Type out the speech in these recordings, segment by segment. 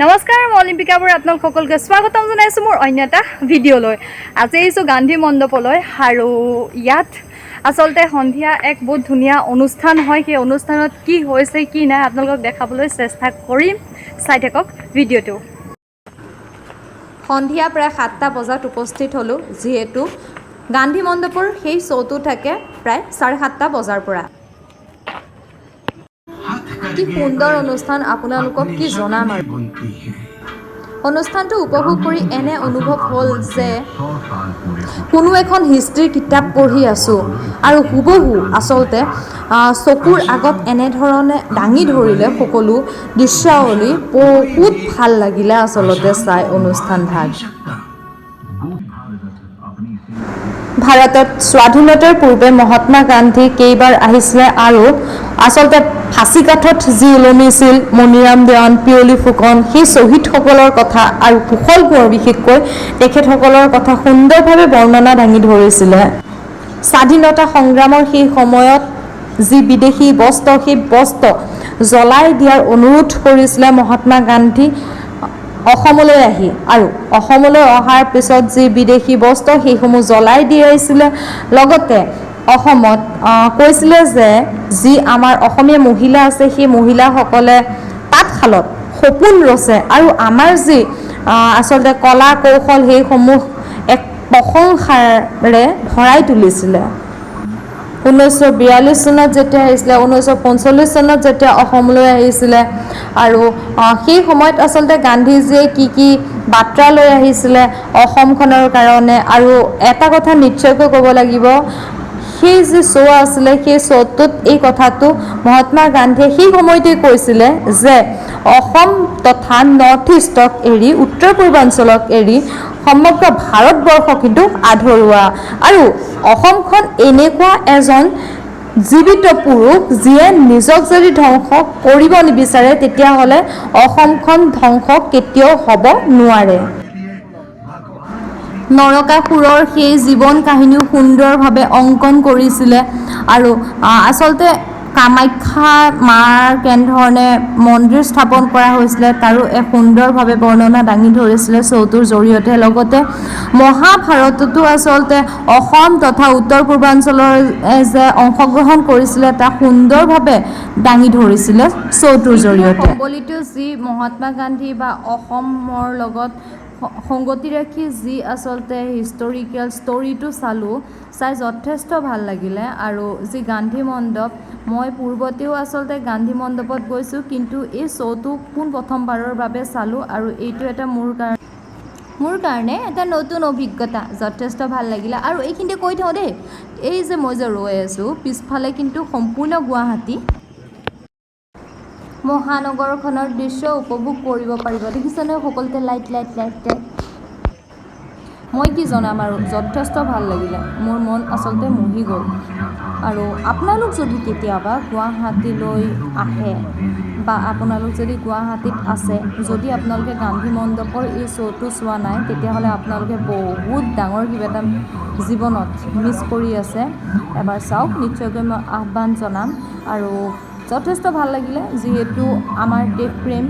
নমস্কাৰ মই অলিম্পিকা বৰা আপোনাক সকলোকে স্বাগতম জনাইছোঁ মোৰ অন্য এটা ভিডিঅ'লৈ। আজি আহিছোঁ গান্ধী মণ্ডপলৈ আৰু ইয়াত আচলতে সন্ধিয়া এক বহুত ধুনীয়া অনুষ্ঠান হয়। সেই অনুষ্ঠানত কি হৈছে কি নাই আপোনালোকক দেখাবলৈ চেষ্টা কৰিম। চাই থাকক ভিডিঅ'টো। সন্ধিয়া প্ৰায় 7টা বজাত উপস্থিত হ'লোঁ, যিহেতু গান্ধী মণ্ডপৰ সেই শ্ব'টো থাকে প্ৰায় 7:30 বজাৰ পৰা। কি সুন্দৰ অনুষ্ঠান, আপোনালোকক কি জনাম আৰু। অনুষ্ঠানটো উপভোগ কৰি এনে অনুভৱ হ'ল যে কোনো এখন হিষ্ট্ৰীৰ কিতাপ পঢ়ি আছোঁ আৰু হুবহু আচলতে চকুৰ আগত এনেধৰণে দাঙি ধৰিলে সকলো দৃশ্যাৱলী। বহুত ভাল লাগিলে আচলতে চাই অনুষ্ঠানভাগ। ভাৰতত স্বাধীনতাৰ পূৰ্বে মহাত্মা গান্ধী কেইবাৰ আহিছিলে আৰু আচলতে ফাঁচীকাঠত যি ওলমিছিল মণিৰাম দেৱান, পিয়লি ফুকন, সেই শ্বহীদসকলৰ কথা আৰু কুশল কোঁৱৰ বিশেষকৈ তেখেতসকলৰ কথা সুন্দৰভাৱে বৰ্ণনা দাঙি ধৰিছিলে। স্বাধীনতা সংগ্ৰামৰ সেই সময়ত যি বিদেশী বস্ত্ৰ, সেই বস্ত্ৰ জ্বলাই দিয়াৰ অনুৰোধ কৰিছিলে মহাত্মা গান্ধী অসমলৈ আহি, আৰু অসমলৈ অহাৰ পিছত যি বিদেশী বস্ত্ৰ সেইসমূহ জ্বলাই দিয়াইছিলে। লগতে অসমত কৈছিলে যে যি আমাৰ অসমীয়া মহিলা আছে সেই মহিলাসকলে তাঁতশালত সপোন ৰচে আৰু আমাৰ যি আচলতে কলা কৌশল সেইসমূহ এক প্ৰশংসাৰে ভৰাই তুলিছিলে। 1942 চনত যেতিয়া আহিছিলে, 1945 চনত যেতিয়া অসমলৈ আহিছিলে, আৰু সেই সময়ত আচলতে গান্ধীজীয়ে কি কি বাৰ্তা লৈ আহিছিলে অসমখনৰ কাৰণে। আৰু এটা কথা নিশ্চয়কৈ ক'ব লাগিব, সেই যি শ্ব' আছিলে সেই শ্ব'টোত এই কথাটো মহাত্মা গান্ধীয়ে সেই সময়তেই কৈছিলে যে অসম তথা নৰ্থ ইষ্টক এৰি, উত্তৰ পূৰ্বাঞ্চলক এৰি সমগ্ৰ ভাৰতবৰ্ষ কিন্তু আধৰুৱা। আৰু অসমখন এনেকুৱা এজন জীৱিত পুৰুষ যিয়ে নিজক যদি ধ্বংস কৰিব নিবিচাৰে তেতিয়াহ'লে অসমখন ধ্বংস কেতিয়াও হ'ব নোৱাৰে। নৰকাসুৰৰ সেই জীৱন কাহিনীও সুন্দৰভাৱে অংকন কৰিছিলে। আৰু আচলতে কামাখ্যা মাৰ কেনেধৰণে মন্দিৰ স্থাপন কৰা হৈছিলে তাৰো এক সুন্দৰভাৱে বৰ্ণনা দাঙি ধৰিছিলে শ্ব'টোৰ জৰিয়তে। লগতে মহাভাৰততো আচলতে অসম তথা উত্তৰ পূৰ্বাঞ্চলৰ যে অংশগ্ৰহণ কৰিছিলে তাক সুন্দৰভাৱে দাঙি ধৰিছিলে শ্ব'টোৰ জৰিয়তে। সম্বলিত যি মহাত্মা গান্ধী বা অসমৰ লগত সংগতি ৰাখি যি আচলতে হিষ্টৰিকেল ষ্টৰিটো চাই যথেষ্ট ভাল লাগিলে। আৰু যি গান্ধী মণ্ডপ, মই পূৰ্বতেও আচলতে গান্ধী মণ্ডপত গৈছোঁ, কিন্তু এই শ্ব'টো প্ৰথমবাৰৰ বাবে চালোঁ আৰু এইটো এটা মোৰ কাৰণে এটা নতুন অভিজ্ঞতা। যথেষ্ট ভাল লাগিলে। আৰু এইখিনিতে কৈ থওঁ দেই, এই যে মই যে ৰৈ আছোঁ পিছফালে কিন্তু সম্পূৰ্ণ গুৱাহাটী মহানগৰখনৰ দৃশ্য উপভোগ কৰিব পাৰিব। দেখিছেনে সকলোতে লাইট লাইট লাইট লাইট। মই কি জনাম আৰু, যথেষ্ট ভাল লাগিলে, মোৰ মন আচলতে মুহি গ'ল। আৰু আপোনালোক যদি কেতিয়াবা গুৱাহাটীলৈ আহে বা আপোনালোক যদি গুৱাহাটীত আছে, যদি আপোনালোকে গান্ধী মণ্ডপৰ এই শ্ব'টো চোৱা নাই তেতিয়াহ'লে আপোনালোকে বহুত ডাঙৰ কিবা এটা জীৱনত মিছ কৰি আছে। এবাৰ চাওক, নিশ্চয়কৈ মই আহ্বান জনাম। আৰু যথেষ্ট ভাল লাগিলে, যিহেতু আমাৰ দেশপ্ৰেম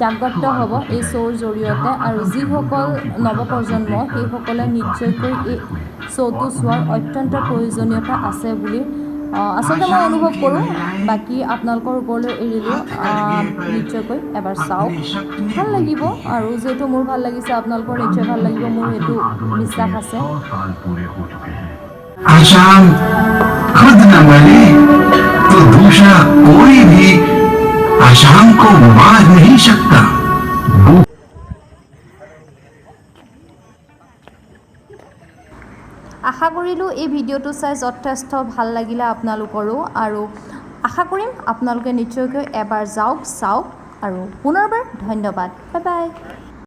জাগ্ৰত হ'ব এই শ্ব'ৰ জৰিয়তে। আৰু যিসকল নৱপ্ৰজন্ম সেইসকলে নিশ্চয়কৈ এই শ্ব'টো চোৱাৰ অত্যন্ত প্ৰয়োজনীয়তা আছে বুলি আচলতে মই অনুভৱ কৰোঁ। বাকী আপোনালোকৰ ওপৰলৈ এৰিলোঁ, নিশ্চয়কৈ এবাৰ চাওক, ভাল লাগিব। আৰু যিহেতু মোৰ ভাল লাগিছে আপোনালোকৰ নিশ্চয় ভাল লাগিব, মোৰ সেইটো বিশ্বাস আছে। आशाम खुद न मरे तो दूसरा कोई भी आशाम को मार नहीं सकता। আশা কৰিলোঁ এই ভিডিঅ'টো চাই যথেষ্ট ভাল লাগিলে আপোনালোকৰো। আৰু আশা কৰিম আপোনালোকে নিশ্চয়কৈ এবাৰ চাওক। আৰু পুনৰবাৰ ধন্যবাদ। Bye bye.